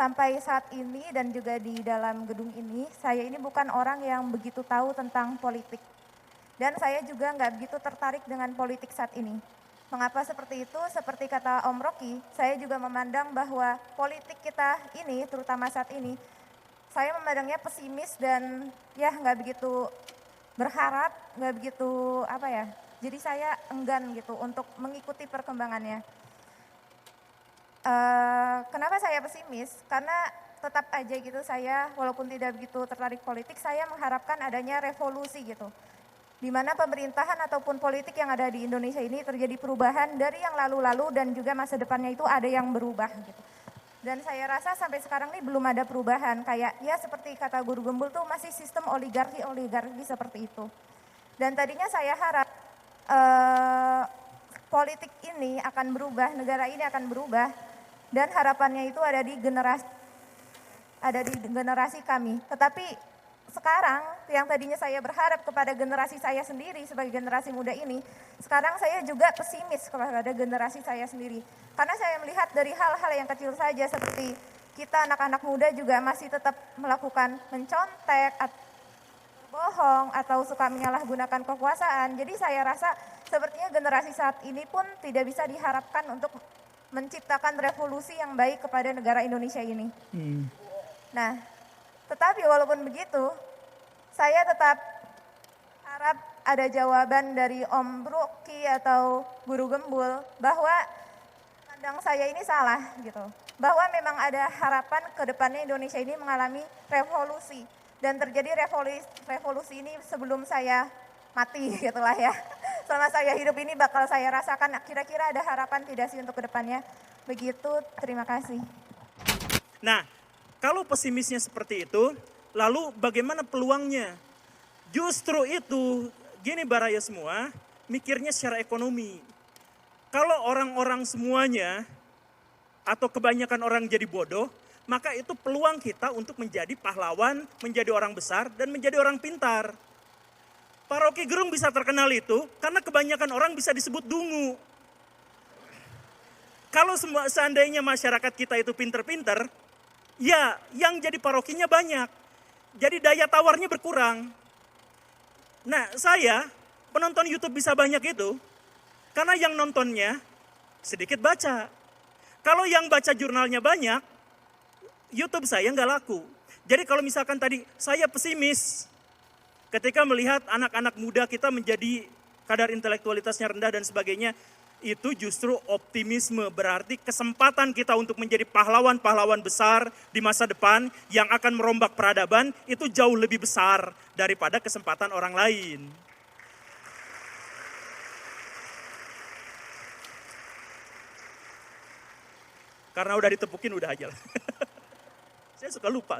sampai saat ini dan juga di dalam gedung ini, saya ini bukan orang yang begitu tahu tentang politik. Dan saya juga nggak begitu tertarik dengan politik saat ini. Mengapa seperti itu? Seperti kata Om Rocky, saya juga memandang bahwa politik kita ini, terutama saat ini, saya memandangnya pesimis dan ya nggak begitu berharap, nggak begitu apa ya, jadi saya enggan gitu untuk mengikuti perkembangannya. Kenapa saya pesimis? Karena tetap aja gitu saya walaupun tidak begitu tertarik politik, saya mengharapkan adanya revolusi gitu. Di mana pemerintahan ataupun politik yang ada di Indonesia ini terjadi perubahan dari yang lalu-lalu dan juga masa depannya itu ada yang berubah gitu. Dan saya rasa sampai sekarang ini belum ada perubahan, kayak ya seperti kata Guru Gembul tuh masih sistem oligarki seperti itu. Dan tadinya saya harap politik ini akan berubah, negara ini akan berubah, dan harapannya itu ada di generasi kami. Tetapi sekarang yang tadinya saya berharap kepada generasi saya sendiri sebagai generasi muda ini, sekarang saya juga pesimis kepada generasi saya sendiri. Karena saya melihat dari hal-hal yang kecil saja seperti kita anak-anak muda juga masih tetap melakukan mencontek, berbohong, atau suka menyalahgunakan kekuasaan. Jadi saya rasa sepertinya generasi saat ini pun tidak bisa diharapkan untuk menciptakan revolusi yang baik kepada negara Indonesia ini. Nah, tetapi walaupun begitu, saya tetap harap ada jawaban dari Om Rocky atau Guru Gembul bahwa pandang saya ini salah gitu. Bahwa memang ada harapan ke depannya Indonesia ini mengalami revolusi. Dan terjadi revolusi ini sebelum saya mati gitulah ya. Selama saya hidup ini bakal saya rasakan, kira-kira ada harapan tidak sih untuk ke depannya. Begitu, terima kasih. Nah, kalau pesimisnya seperti itu, lalu bagaimana peluangnya? Justru itu, gini Baraya semua, mikirnya secara ekonomi. Kalau orang-orang semuanya, atau kebanyakan orang jadi bodoh, maka itu peluang kita untuk menjadi pahlawan, menjadi orang besar, dan menjadi orang pintar. Pak Rocky Gerung bisa terkenal itu, karena kebanyakan orang bisa disebut dungu. Kalau seandainya masyarakat kita itu pintar-pintar, ya, yang jadi parokinya banyak. Jadi daya tawarnya berkurang. Nah, saya penonton YouTube bisa banyak itu karena yang nontonnya sedikit baca. Kalau yang baca jurnalnya banyak, YouTube saya nggak laku. Jadi kalau misalkan tadi saya pesimis ketika melihat anak-anak muda kita menjadi kadar intelektualitasnya rendah dan sebagainya, itu justru optimisme, berarti kesempatan kita untuk menjadi pahlawan-pahlawan besar di masa depan yang akan merombak peradaban itu jauh lebih besar daripada kesempatan orang lain. Karena udah ditepukin udah aja lah. Saya suka lupa.